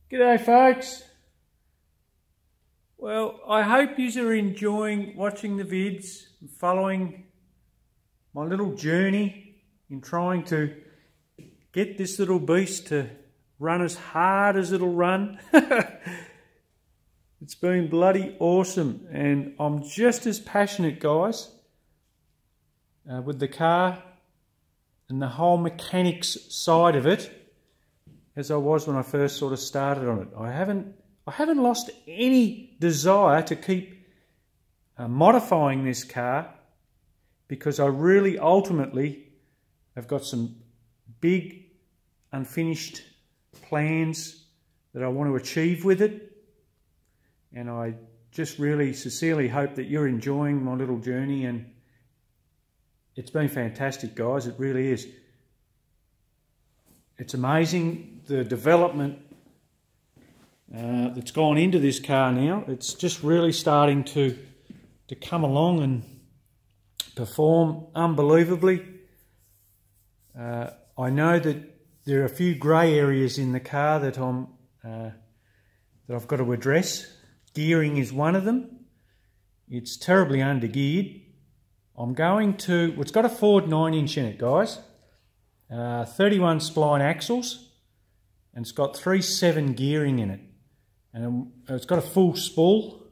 G'day folks. Well, I hope you are enjoying watching the vids and following my little journey in trying to get this little beast to run as hard as it'll run. It's been bloody awesome, and I'm just as passionate, guys, with the car and the whole mechanics side of it as I was when I first sort of started on it. I haven't lost any desire to keep modifying this car, because I really ultimately have got some big unfinished plans that I want to achieve with it. And I just really sincerely hope that you're enjoying my little journey, and it's been fantastic, guys. It really is. It's amazing the development that's gone into this car now. It's just really starting to come along and perform unbelievably. I know that there are a few grey areas in the car that I've got to address. Gearing is one of them. It's terribly under-geared. It's got a Ford 9-inch in it, guys. 31 spline axles, and it's got 3/7 gearing in it. And it's got a full spool.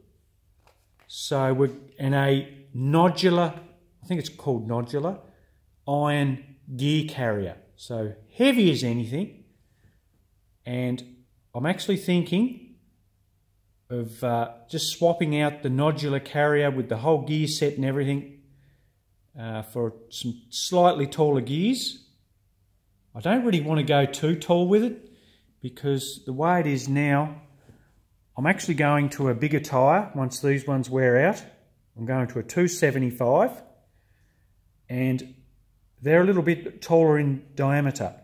So we're in a nodular, I think it's called nodular, iron gear carrier. So heavy as anything. And I'm actually thinking of just swapping out the nodular carrier with the whole gear set and everything for some slightly taller gears. I don't really want to go too tall with it, because the way it is now, I'm actually going to a bigger tyre once these ones wear out. I'm going to a 275, and they're a little bit taller in diameter.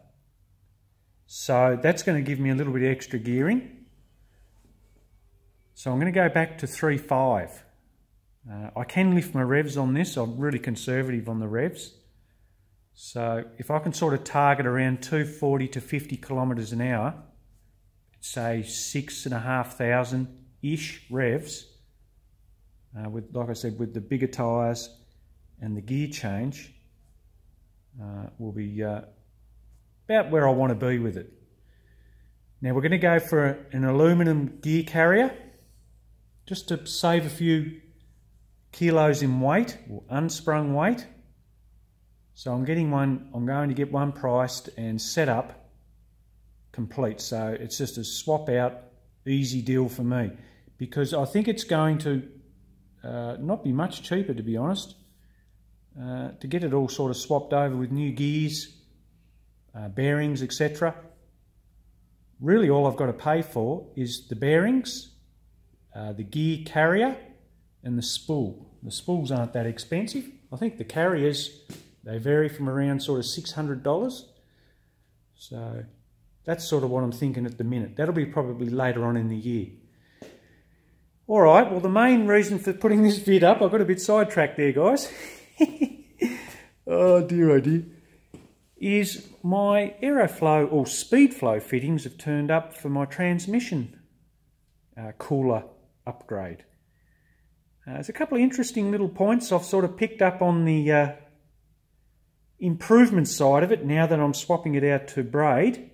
So that's going to give me a little bit extra gearing. So I'm going to go back to 3.5. I can lift my revs on this. I'm really conservative on the revs. So if I can sort of target around 240 to 50 kilometres an hour, say 6,500-ish revs, with, like I said, with the bigger tyres and the gear change, will be about where I want to be with it. Now we're going to go for an aluminium gear carrier, just to save a few kilos in weight, or unsprung weight. So I'm going to get one priced and set up complete. So it's just a swap out, easy deal for me, because I think it's going to not be much cheaper, to be honest, to get it all sort of swapped over with new gears, bearings, etc. Really all I've got to pay for is the bearings, the gear carrier, and the spool. The spools aren't that expensive. I think the carriers, they vary from around sort of $600. So that's sort of what I'm thinking at the minute. That'll be probably later on in the year. Alright, well the main reason for putting this vid up, I got a bit sidetracked there, guys. Oh dear, is my Aeroflow or Speedflow fittings have turned up for my transmission cooler upgrade. There's a couple of interesting little points I've sort of picked up on the improvement side of it now that I'm swapping it out to braid.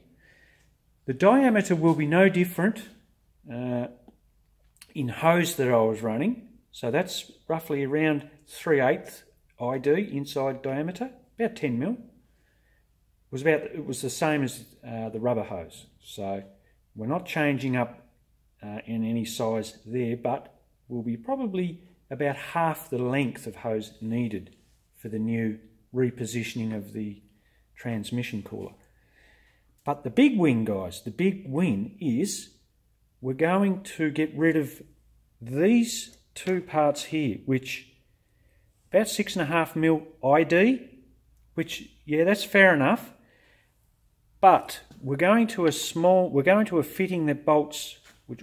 The diameter will be no different in hose that I was running. So that's roughly around 3/8 ID inside diameter, about 10 mil. It was the same as the rubber hose. So we're not changing up in any size there, but will be probably about half the length of hose needed for the new repositioning of the transmission cooler. But the big win, guys, the big win is we're going to get rid of these two parts here, which about 6.5 mil ID, which, yeah, that's fair enough. But we're going to a fitting that bolts,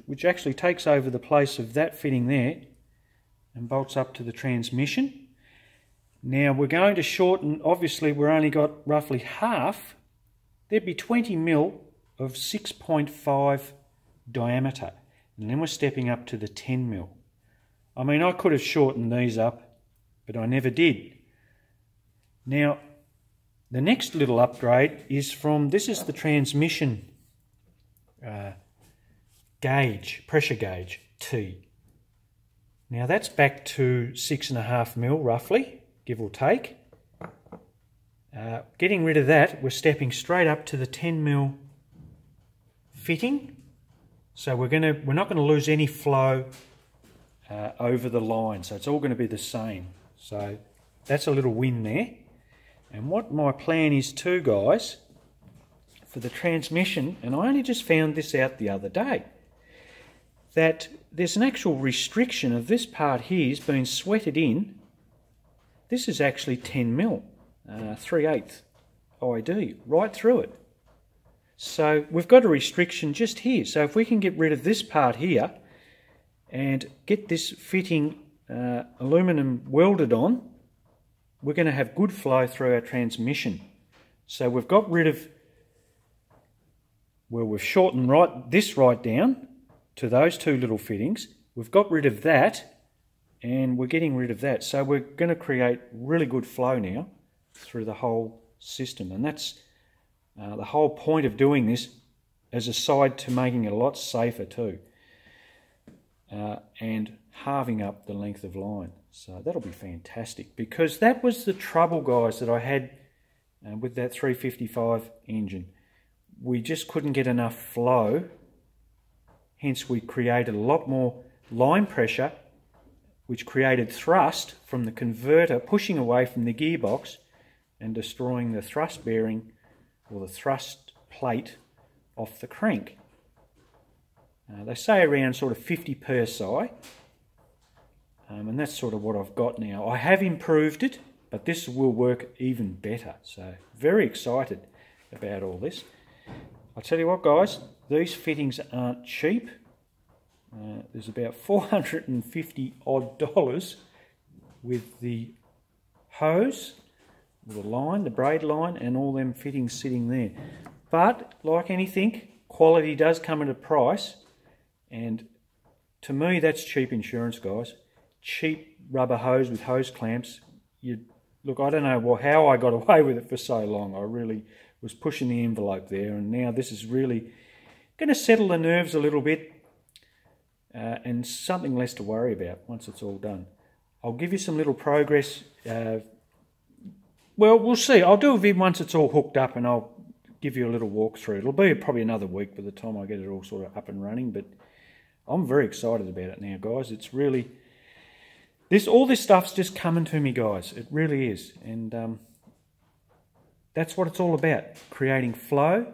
which actually takes over the place of that fitting there and bolts up to the transmission. Now we're going to shorten, obviously we're only got roughly half. There'd be 20 mil of 6.5 diameter. And then we're stepping up to the 10mm. I mean, I could have shortened these up, but I never did. Now, the next little upgrade is from, this is the transmission gauge, pressure gauge, T. Now that's back to 6.5mm roughly, give or take. Getting rid of that, we're stepping straight up to the 10mm fitting. So we're not going to lose any flow over the line, so it's all going to be the same. So that's a little win there. And what my plan is too, guys, for the transmission, and I only just found this out the other day, that there's an actual restriction of this part here is being sweated in. This is actually 10mm, 3/8 ID, right through it. So we've got a restriction just here. So if we can get rid of this part here and get this fitting aluminum welded on, we're going to have good flow through our transmission. So we've got rid of, well, we've shortened this right down to those two little fittings. We've got rid of that, and we're getting rid of that. So we're going to create really good flow now through the whole system. And that's the whole point of doing this, as a side to making it a lot safer too. And halving up the length of line. So that'll be fantastic, because that was the trouble, guys, that I had with that 355 engine. We just couldn't get enough flow, hence we created a lot more line pressure, which created thrust from the converter pushing away from the gearbox and destroying the thrust bearing or the thrust plate off the crank. They say around sort of 50 psi. And that's sort of what I've got now. I have improved it, but this will work even better. So very excited about all this. I'll tell you what, guys, these fittings aren't cheap. There's about $450 odd with the hose, with the line, the braid line, and all them fittings sitting there. But like anything, quality does come at a price, and to me that's cheap insurance, guys. Cheap rubber hose with hose clamps. Look, I don't know how I got away with it for so long. I really was pushing the envelope there, and now this is really going to settle the nerves a little bit and something less to worry about once it's all done. I'll give you some little progress. Well, we'll see. I'll do a vid once it's all hooked up, and I'll give you a little walkthrough. It'll be probably another week by the time I get it all sort of up and running, but I'm very excited about it now, guys. It's really... all this stuff's just coming to me, guys. It really is. And that's what it's all about. Creating flow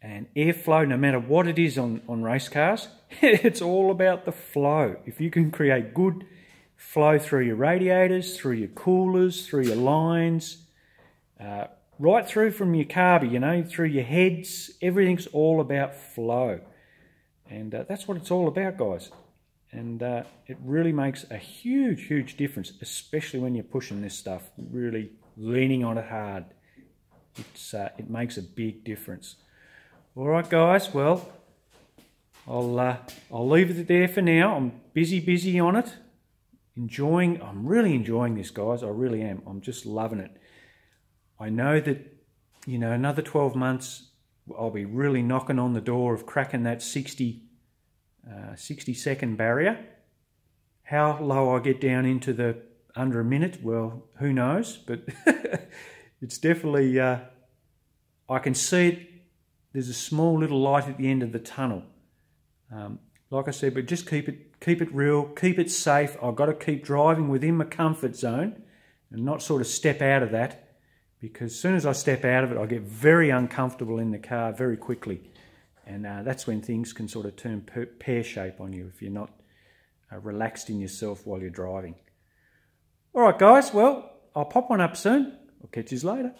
and airflow, no matter what it is on race cars. It's all about the flow. If you can create good flow through your radiators, through your coolers, through your lines, right through from your carby, you know, through your heads, everything's all about flow. And that's what it's all about, guys. And it really makes a huge, huge difference, especially when you're pushing this stuff, really leaning on it hard. It makes a big difference. All right, guys. Well, I'll leave it there for now. I'm busy on it. I'm really enjoying this, guys. I really am. I'm just loving it. I know that, you know, another 12 months, I'll be really knocking on the door of cracking that 60-second barrier. How low I get down into the under a minute, well, who knows? But it's definitely, I can see it. There's a small little light at the end of the tunnel. Like I said, but just keep it real, keep it safe. I've got to keep driving within my comfort zone and not sort of step out of that, because as soon as I step out of it, I get very uncomfortable in the car very quickly. And that's when things can sort of turn pear-shaped on you if you're not relaxed in yourself while you're driving. All right, guys. Well, I'll pop one up soon. I'll catch you later.